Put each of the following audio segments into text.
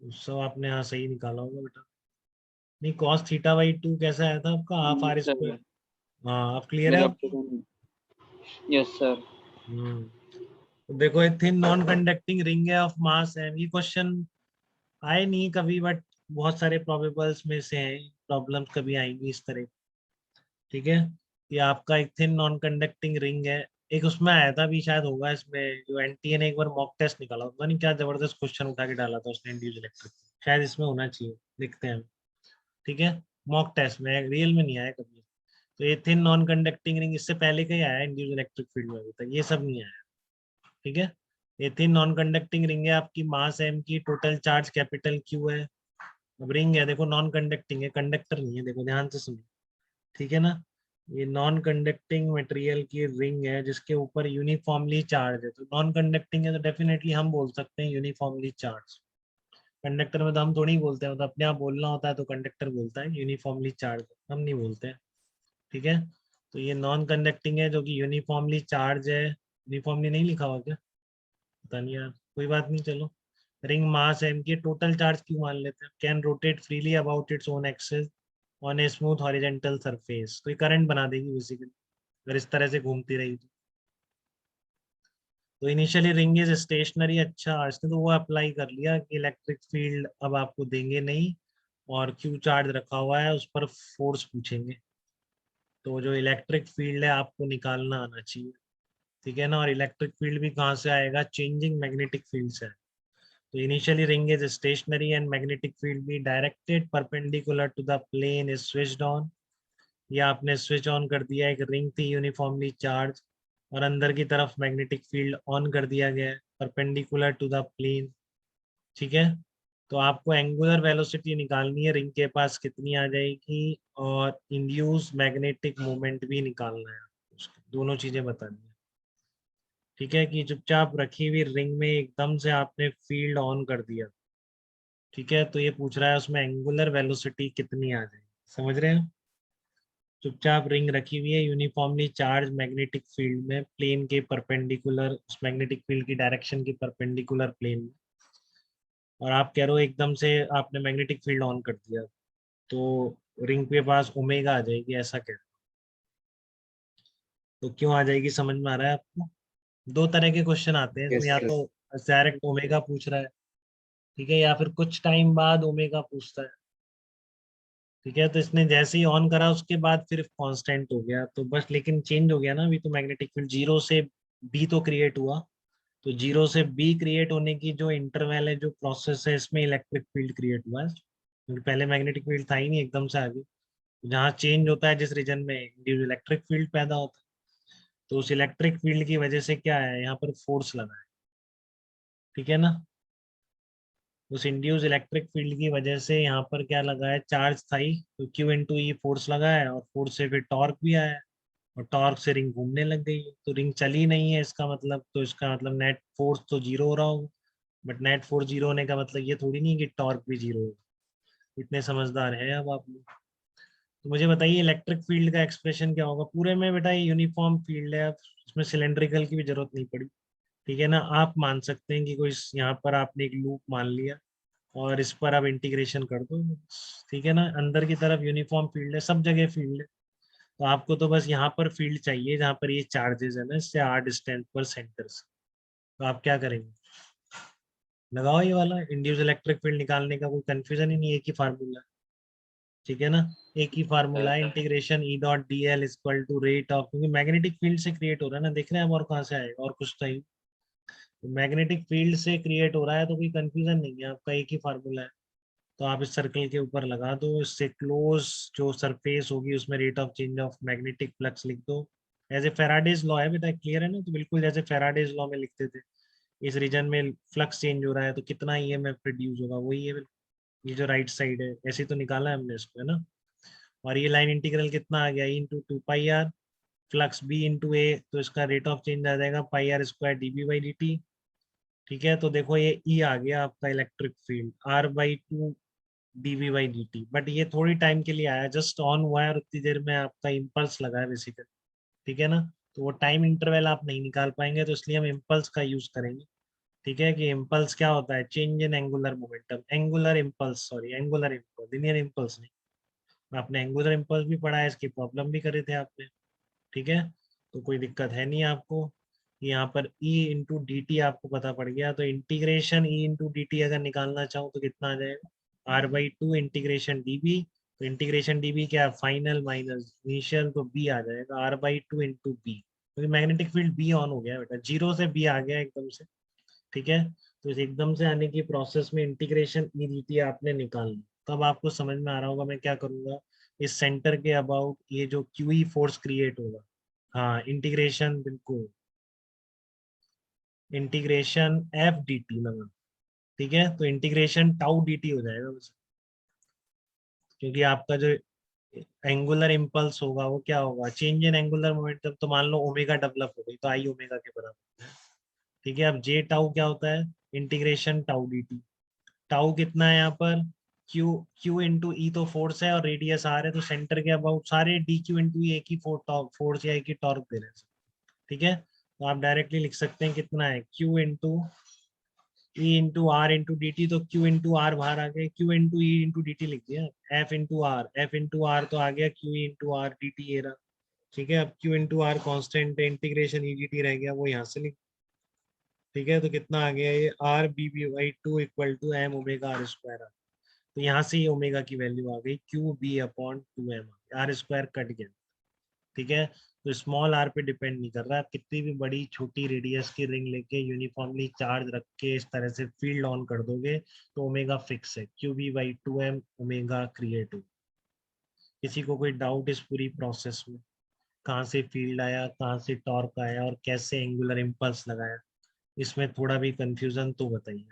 सब आपने यहाँ सही निकाला होगा बेटा। नहीं, cos थीटा बाई 2 कैसा आया था आपका, half R yes square. Sir, हाँ, अब क्लियर है मेरा आपको। Option yes sir. तो देखो, एक थिन नॉन कंडक्टिंग रिंग है ऑफ मास है, ये क्वेश्चन आए नहीं कभी, बट बहुत सारे प्रोबेबल्स में से हैं, प्रॉब्लम्स कभी आएंगी इस तरह। ठीक है, ये आपका एक थिन नॉन कंडक्टिंग रिंग है। एक उसमें आया था भी, शायद होगा इसमें, जो एनटीए ने एक बार मॉक टेस्ट निकाला, पता नहीं क्या जबरदस्त क्वेश्चन उठा के डाला था उसने इंड्यूस इलेक्ट्रिक, शायद इसमें होना चाहिए, देखते हैं हम। ठीक है, मॉक टेस्ट में, रियल में नहीं आया कभी। तो ये थिन नॉन कंडक्टिंग रिंग इससे पहले का ही आया इंड्यूस इलेक्ट्रिक फील्ड में, अभी तक ये सब नहीं आया। ठीक है, ये थिन नॉन कंडक्टिंग रिंग है आपकी, मास एम की, टोटल चार्ज कैपिटल क्यू है। अब रिंग है, देखो नॉन कंडक्टिंग है, कंडक्टर नहीं है, देखो ध्यान से सुनो। ठीक है ना, ये नॉन कंडक्टिंग मटेरियल की रिंग है जिसके ऊपर यूनिफॉर्मली चार्ज है, तो नॉन कंडक्टिंग है तो डेफिनेटली हम बोल सकते हैं यूनिफॉर्मली चार्ज। कंडक्टर में तो हम थोड़ी ही बोलते हैं, तो अपने आप बोलना होता है तो कंडक्टर बोलता है यूनिफॉर्मली चार्ज, हम नहीं बोलते हैं। ठीक है, तो ये नॉन कंडक्टिंग है जो कि यूनिफॉर्मली चार्ज है। यूनिफॉर्मली नहीं लिखा हुआ क्या, पता नहीं यार, कोई बात नहीं, चलो। रिंग मास एम की, टोटल चार्ज क्यों मान लेते हैं, can rotate freely about its own axis on a smooth horizontal surface, तो ये करंट बना देगी बेसिकली अगर इस तरह से घूमती रही तो इनिशियली रिंग इज स्टेशनरी, अच्छा इसने तो वो अप्लाई कर लिया कि इलेक्ट्रिक फील्ड अब आपको देंगे नहीं, और क्यू चार्ज रखा हुआ है उस पर फोर्स पूछेंगे, तो जो इलेक्ट्रिक फील्ड है आपको निकालना आना चाहिए। ठीक है ना, और इलेक्ट्रिक फील्ड भी कहाँ से आएगा, चेंजिंग मैग्नेटिक फील्ड से। तो initially ring is stationary and magnetic field भी directed perpendicular to the plane is switched on. ये आपने स्विच ऑन कर दिया, एक रिंग थी यूनिफॉर्मली चार्ज, और अंदर की तरफ मैग्नेटिक फील्ड ऑन कर दिया गया है परपेंडिकुलर टू द प्लेन। ठीक है, तो आपको एंगुलर वेलोसिटी निकालनी है, रिंग के पास कितनी आ जाएगी, और इंड्यूस मैग्नेटिक मोमेंट भी निकालना है, दोनों चीजें बतानी है। ठीक है, कि चुपचाप रखी हुई रिंग में एकदम से आपने फील्ड ऑन कर दिया। ठीक है, तो ये पूछ रहा है उसमें एंगुलर वेलोसिटी कितनी आ जाएगी, समझ रहे हैं। चुपचाप रिंग रखी हुई है यूनिफॉर्मली चार्ज मैग्नेटिक फील्ड में, प्लेन के परपेंडिकुलर, उस मैग्नेटिक फील्ड की डायरेक्शन के परपेंडिकुलर प्लेन में, और आप कह रहे हो एकदम से आपने मैग्नेटिक फील्ड ऑन कर दिया, तो रिंग के पास ओमेगा आ जाएगी, ऐसा कह रहे हो। तो क्यों आ जाएगी, समझ में आ रहा है आपको। दो तरह के क्वेश्चन आते हैं इसमें, यस या सर। तो डायरेक्ट ओमेगा पूछ रहा है, ठीक है, या फिर कुछ टाइम बाद ओमेगा पूछता है। ठीक है, तो इसने जैसे ही ऑन करा उसके बाद फिर कांस्टेंट हो गया, तो बस, लेकिन चेंज हो गया ना अभी, तो मैग्नेटिक फील्ड जीरो से बी तो क्रिएट हुआ, तो जीरो से बी क्रिएट होने की जो इंटरवल है, जो प्रोसेस है, इसमें इलेक्ट्रिक फील्ड क्रिएट हुआ है, क्योंकि पहले मैग्नेटिक फील्ड था ही नहीं, एकदम से आ गई। जहाँ चेंज होता है जिस रीजन में, इलेक्ट्रिक फील्ड पैदा होता है, तो उस इलेक्ट्रिक फील्ड की वजह से क्या है, यहाँ पर फोर्स लगा है। ठीक है ना, उस इंड्यूस इलेक्ट्रिक फील्ड की वजह से यहाँ पर क्या लगा है, चार्ज था ही, तो क्यू इंटू ई फोर्स लगा है, और फोर्स से फिर टॉर्क भी आया है, और टॉर्क से रिंग घूमने लग गई है, तो रिंग चली नहीं है इसका मतलब, तो इसका मतलब नेट फोर्स तो जीरो हो रहा होगा। बट नेट फोर्स जीरो होने का मतलब ये थोड़ी नहीं कि टॉर्क भी जीरो होगा। इतने समझदार हैं अब आप लोग। तो मुझे बताइए इलेक्ट्रिक फील्ड का एक्सप्रेशन क्या होगा, पूरे में बेटा ये यूनिफॉर्म फील्ड है, अब इसमें सिलेंड्रिकल की भी जरूरत नहीं पड़ी। ठीक है ना, आप मान सकते हैं कि कोई यहाँ पर आपने एक लूप मान लिया, और इस पर आप इंटीग्रेशन कर दो। ठीक है ना, अंदर की तरफ यूनिफॉर्म फील्ड है, सब जगह फील्ड है, तो आपको तो बस यहाँ पर फील्ड चाहिए जहाँ पर ये चार्जेस है ना, इससे आर डिस्टेंस पर सेंटर से। तो आप क्या करेंगे, लगाओ ये वाला इंड्यूस इलेक्ट्रिक फील्ड निकालने का, कोई कंफ्यूजन ही नहीं है, एक ही फार्मूला। ठीक है ना, एक ही फार्मूला है, integration E dot D L equal to rate of, क्योंकि मैग्नेटिक फील्ड से क्रिएट हो रहा है ना, देख रहे हैं हम, और कहाँ से आएगा, और कुछ तो मैग्नेटिक फील्ड से क्रिएट हो रहा है, तो कोई कंफ्यूजन नहीं है, आपका एक ही फार्मूला है। तो आप इस सर्कल के ऊपर लगा दो, इससे क्लोज जो सरफेस होगी उसमें rate of change of magnetic flux लिख दो, एज ए फेराडेज लॉ है बेटा, क्लियर है ना, तो बिल्कुल जैसे फेराडेज लॉ में लिखते थे, इस रीजन में फ्लक्स चेंज हो रहा है तो कितना ईएमएफ प्रोड्यूस होगा, वही है बिल्कुल। ये जो राइट साइड है, ऐसे तो निकाला है हमने इसको, है ना। और ये लाइन इंटीग्रल कितना आ गया, into two pi R, flux B into A, तो इसका रेट ऑफ चेंज आ जाएगा pi R square D B by D T. ठीक है, तो देखो ये ई आ गया आपका electric field, R by two D V by D T, but ये थोड़ी टाइम के लिए आया, जस्ट ऑन हुआ है, और उतनी देर में आपका इम्पल्स लगा है बेसिकली। ठीक है ना, तो वो टाइम इंटरवल आप नहीं निकाल पाएंगे, तो इसलिए हम इम्पल्स का यूज करेंगे। ठीक है, कि इम्पल्स क्या होता है, change in angular momentum, angular impulse, sorry angular impulse, linear impulse नहीं। आपने एंगुलर इम्पल्स भी पढ़ा है, इसकी प्रॉब्लम भी करे थे आपने। ठीक है, तो कोई दिक्कत है नहीं आपको। यहाँ पर E इंटू डी टी आपको पता पड़ गया, तो integration E into D T अगर निकालना चाहूँ तो कितना आ जाएगा, R/2 इंटीग्रेशन डी बी। तो इंटीग्रेशन डी बी क्या, फाइनल माइनस इनिशियल, तो बी आ जाएगा R/2 इंटू बी, क्योंकि मैग्नेटिक फील्ड बी ऑन हो गया बेटा, जीरो से बी आ गया एकदम से। ठीक है, तो इस एकदम से आने की प्रोसेस में इंटीग्रेशन ई डी टी आपने निकालना। तब आपको समझ में आ रहा होगा मैं क्या करूंगा, इस सेंटर के अबाउट ये जो क्यू ई फोर्स क्रिएट होगा, हाँ इंटीग्रेशन, बिल्कुल इंटीग्रेशन एफ डी टी लगा। ठीक है, तो इंटीग्रेशन टाउ डी टी हो जाएगा बस, क्योंकि आपका जो एंगुलर इम्पल्स होगा वो क्या होगा, चेंज इन एंगुलर मोमेंटम, तो मान लो ओमेगा डेवलप हो गई तो आई ओमेगा के बराबर। ठीक है, अब जे टाउ क्या होता है, integration tau D T. Tau कितना है यहाँ पर, क्यू क्यू इंटू ई तो फोर्स है और रेडियस आर है, तो सेंटर के अबाउट सारे डी क्यू इंटू एक ही फोर्स या एक ही टॉर्क दे रहे हैं। ठीक है, तो आप डायरेक्टली लिख सकते हैं कितना है, Q into E into R into D T, तो क्यू इंटू आर बाहर आ गए, Q into E into D T लिख दिया, एफ इंटू आर तो आ गया Q into R D T, ये रहा। ठीक है, अब क्यू इंटू आर कॉन्स्टेंट है, इंटीग्रेशन ई डी टी रह गया, वो यहाँ से लिख। ठीक है, तो कितना आ गया ये, R B B by two equal to M omega R square. तो यहाँ से ही ओमेगा की वैल्यू आ गई, Q B upon two M, R square cut गया। ठीक है, तो स्मॉल आर पे डिपेंड नहीं कर रहा, आप कितनी भी बड़ी छोटी रेडियस की रिंग लेके यूनिफॉर्मली चार्ज रख के इस तरह से फील्ड ऑन कर दोगे तो ओमेगा फिक्स है, Q B by two M omega create हो। किसी को कोई डाउट इस पूरी प्रोसेस में, कहाँ से फील्ड आया, कहाँ से टॉर्क आया और कैसे एंगुलर इम्पल्स लगाया, इसमें थोड़ा भी कंफ्यूजन तो बताइए।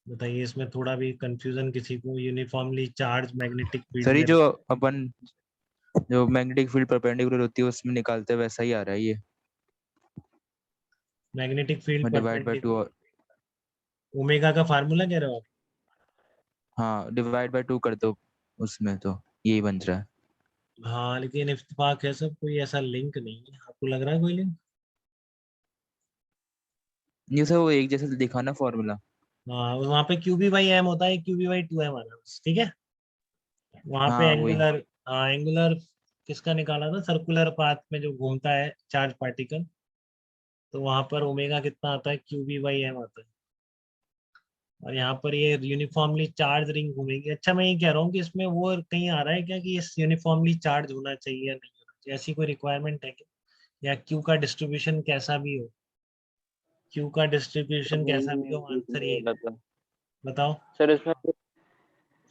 बताइए, इसमें थोड़ा भी कंफ्यूजन किसी को, uniformly charge magnetic field sir ये में। जो अपन जो मैग्नेटिक फील्ड परपेंडिकुलर होती है उसमें निकालते हैं वैसा ही आ रहा है ये, magnetic field divide by two. Perpendicular, omega का फार्मूला कह रहे हो आप। हाँ डिवाइड बाय टू कर दो उसमें, तो यही बन रहा है। हाँ, लेकिन इत्तेफाक है सब, कोई ऐसा लिंक नहीं है, आपको लग रहा है कोई लिंक। ये सर वो एक जैसे दिखाना फॉर्मूला। हाँ, वहाँ पे क्यू बी बाई एम होता है, Q B by two M आना बस। ठीक है, वहाँ पे हाँ वही। एंगुलर, हाँ एंगुलर किसका निकाला था, सर्कुलर पाथ में जो घूमता है चार्ज पार्टिकल, तो वहाँ पर ओमेगा कितना आता है, क्यू बी बाई एम आता है। और यहाँ पर ये यूनिफॉर्मली चार्ज रिंग घूमेगी। अच्छा, मैं ये कह रहा हूँ कि इसमें वो कहीं आ रहा है क्या कि इस यूनिफॉर्मली चार्ज होना चाहिए या नहीं होना चाहिए, ऐसी कोई रिक्वायरमेंट है क्या, या क्यू का डिस्ट्रीब्यूशन कैसा भी हो, क्यू का डिस्ट्रीब्यूशन कैसा भी हो, आंसर ये है। बताओ। सर इसमें,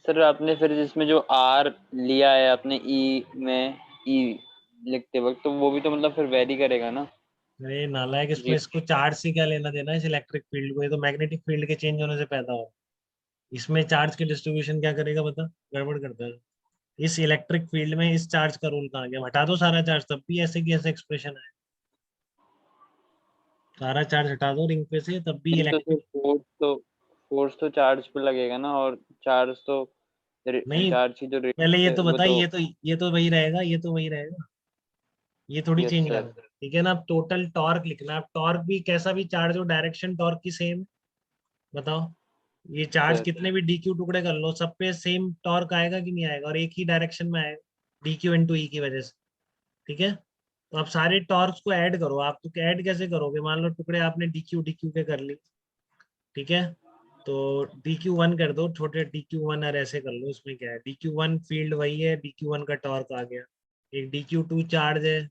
सर आपने फिर जिसमें जो आर लिया है आपने ई में, ई लिखते वक्त, तो वो भी तो मतलब फिर वेरी करेगा ना। अरे नालायक, इसमें जी। इसको चार्ज से क्या लेना देना है, इस इलेक्ट्रिक फील्ड को, ये तो मैग्नेटिक फील्ड के चेंज होने से पैदा हो। इसमें चार्ज की डिस्ट्रीब्यूशन क्या करेगा बता, गड़बड़ करता है। इस इलेक्ट्रिक फील्ड में इस चार्ज का रोल कहाँ गया, हटा दो सारा चार्ज तब भी ऐसे की ऐसे एक्सप्रेशन है। सारा चार्ज हटा दो रिंग पे से तब भी नहीं तो फिर इलेक्ट्रिक। फोर्स तो चार्ज पे लगेगा ना, और चार्ज तो नहीं, चार्ज की जो पहले ये रेट है तो वो बता, तो। ये तो वही रहेगा, ये तो वही रहेगा, ये थोड़ी यस चेंज सर। करना। ठीक है ना, अब टोटल टॉर्क लिखना, अब टॉर्क भी कैसा भी चार्ज हो, डायरेक्शन टॉर्क की सेम। बताओ, ये चार्ज सर कितने भी डी क्यू टुकड़े कर लो, सब पे सेम टॉर्क आएगा कि नहीं आएगा, और एक ही डायरेक्शन में आएगा, डी क्यू इंटू ई की वजह से। ठीक है, तो आप सारे टॉर्क्स को ऐड करो, आप तो ऐड कैसे करोगे, मान लो टुकड़े आपने डी क्यू के कर लिए। ठीक है, तो डी क्यू वन कर दो, छोटे डी क्यू वन और ऐसे कर लो, इसमें क्या है, डी क्यू वन फील्ड वही है, डी क्यू वन का टॉर्क आ गया। एक डी क्यू टू चार्ज है,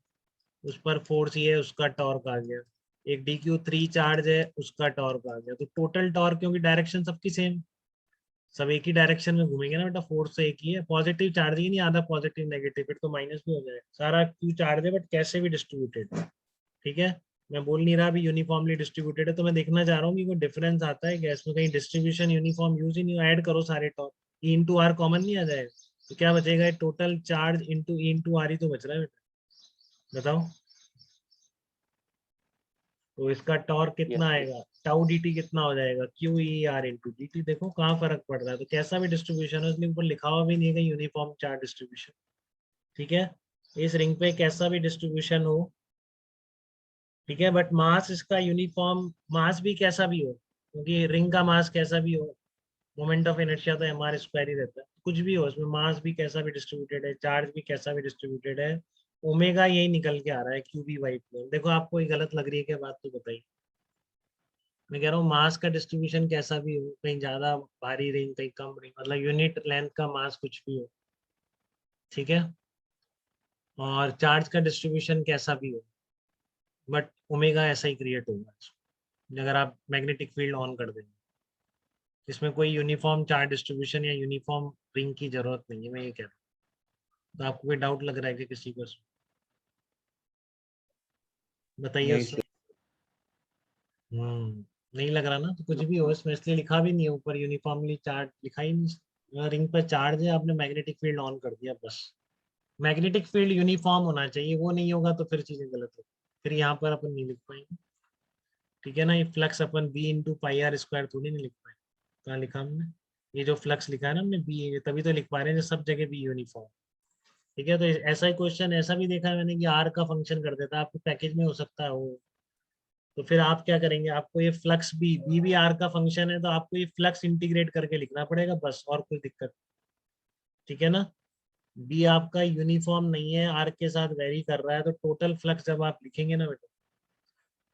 उस पर फोर्स ये है, उसका टॉर्क आ गया। एक डी क्यू थ्री चार्ज है, उसका टॉर्क आ गया। तो टोटल टॉर्क, क्योंकि डायरेक्शन सबकी सेम, सब एक ही डायरेक्शन में घूमेंगे ना बेटा, फोर्स तो एक ही है, पॉजिटिव चार्ज ही नहीं, आधा पॉजिटिव नेगेटिव फिर तो माइनस भी हो जाएगा, सारा क्यू चार्ज है बट कैसे भी डिस्ट्रीब्यूटेड। ठीक है, मैं बोल नहीं रहा अभी यूनिफॉर्मली डिस्ट्रीब्यूटेड है, तो मैं देखना चाह रहा हूँ कि कोई डिफरेंस आता है क्या इसमें, कहीं डिस्ट्रीब्यूशन यूनिफॉर्म यूज ही नहीं, ऐड करो सारे torque, E into R common नहीं आ जाएगा, तो क्या बचेगा, total charge into E into R ही तो बच रहा है बेटा। बताओ, तो इसका टॉर्क यस कितना सर। आएगा, टाउ डी टी कितना हो जाएगा, Q E R into D T. देखो कहाँ फर्क पड़ रहा है, तो कैसा भी डिस्ट्रीब्यूशन है, उसमें ऊपर लिखा हुआ भी नहीं है कि यूनिफॉर्म चार्ज डिस्ट्रीब्यूशन। ठीक है, इस रिंग पे कैसा भी डिस्ट्रीब्यूशन हो, ठीक है, बट मास इसका यूनिफॉर्म, मास भी कैसा भी हो, क्योंकि रिंग का मास कैसा भी हो, मोमेंट ऑफ इनर्शिया तो एम आर स्क्वायर ही रहता है, कुछ भी हो उसमें मास भी कैसा भी डिस्ट्रीब्यूटेड है, चार्ज भी कैसा भी डिस्ट्रीब्यूटेड है, ओमेगा यही निकल के आ रहा है क्यू बी वाई प्लेन। देखो आपको ये गलत लग रही है क्या बात, तो बताइए। मैं कह रहा हूँ मास का डिस्ट्रीब्यूशन कैसा भी हो, कहीं ज्यादा भारी रिंग कहीं कम रिंग, मतलब यूनिट लेंथ का मास कुछ भी हो, ठीक है, और चार्ज का डिस्ट्रीब्यूशन कैसा भी हो, बट ओमेगा ऐसा ही क्रिएट होगा अगर आप मैग्नेटिक फील्ड ऑन कर देंगे। इसमें कोई यूनिफॉर्म चार्ज डिस्ट्रीब्यूशन या यूनिफॉर्म रिंग की जरूरत नहीं है, मैं ये कह रहा हूँ। तो आपको कोई डाउट लग रहा है कि किसी को, बताइए नहीं उससे। सर। नहीं लग रहा ना, तो कुछ भी हो इसमें, इसलिए लिखा भी नहीं है ऊपर यूनिफॉर्मली चार्ज, लिखा ही नहीं, रिंग पर चार्ज है, आपने मैग्नेटिक फील्ड ऑन कर दिया बस। मैग्नेटिक फील्ड यूनिफॉर्म होना चाहिए, वो नहीं होगा तो फिर चीजें गलत हो, फिर यहाँ पर अपन नहीं लिख पाएंगे, ठीक है ना। ये फ्लक्स अपन B into pi R square थोड़ी नहीं लिख पाएंगे, कहाँ लिखा हमने, ये जो फ्लक्स लिखा है ना हमने बी, तभी तो लिख पा रहे हैं जो सब जगह बी यूनिफॉर्म, ठीक है। तो ऐसा ही क्वेश्चन ऐसा भी देखा है मैंने कि आर का फंक्शन कर देता है, आपके पैकेज में हो सकता है वो, तो फिर आप क्या करेंगे, आपको ये फ्लक्स बी भी आर का फंक्शन है, तो आपको ये फ्लक्स इंटीग्रेट करके लिखना पड़ेगा बस, और कोई दिक्कत, ठीक है ना। बी आपका यूनिफॉर्म नहीं है, आर के साथ वेरी कर रहा है, तो टोटल फ्लक्स जब आप लिखेंगे ना बेटा,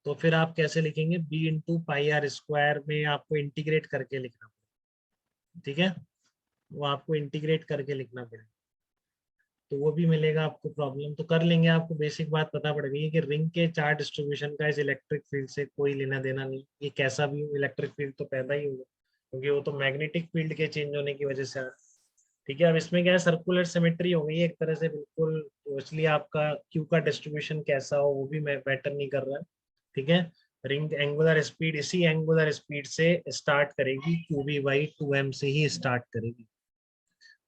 तो फिर आप कैसे लिखेंगे, B into pi R square में आपको इंटीग्रेट करके लिखना पड़ेगा, ठीक है, वो आपको इंटीग्रेट करके लिखना पड़ेगा, तो वो भी मिलेगा आपको। प्रॉब्लम तो कर लेंगे, आपको बेसिक बात पता पड़ गई है कि रिंग के चार्ज डिस्ट्रीब्यूशन का इस इलेक्ट्रिक फील्ड से कोई लेना देना नहीं, ये कैसा भी हो इलेक्ट्रिक फील्ड तो पैदा ही होगा, क्योंकि वो तो मैग्नेटिक फील्ड के चेंज होने की वजह से आ रहा है। ठीक है, अब इसमें क्या है, सर्कुलर सिमेट्री हो गई है एक तरह से बिल्कुल, तो इसलिए आपका क्यू का डिस्ट्रीब्यूशन कैसा हो वो भी मैटर नहीं कर रहा है, ठीक है। रिंग एंगुलर स्पीड इसी एंगुलर स्पीड से स्टार्ट करेगी, क्यू बी बाई 2m से ही स्टार्ट करेगी।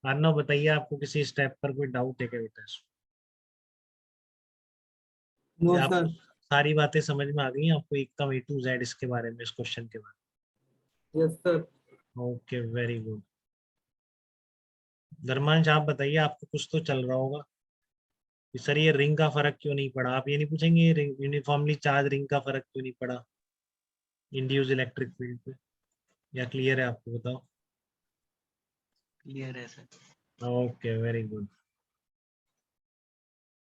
अर्नव बताइए, आपको किसी स्टेप पर कोई डाउट है क्या बेटा, नो या सर। आपको सारी बातें समझ में आ गई हैं आपको एकदम ए टू जेड इसके बारे में, इस क्वेश्चन के बारे यस सर। में? Okay, very good. धर्मांश आप बताइए, आपको कुछ तो चल रहा होगा कि सर ये रिंग का फर्क क्यों नहीं पड़ा, आप ये नहीं पूछेंगे ये यूनिफॉर्मली चार्ज रिंग का फर्क क्यों नहीं पड़ा इंड्यूस इलेक्ट्रिक फील्ड पे, या क्लियर है आपको, बताओ। क्लियर है सर। Okay, very good.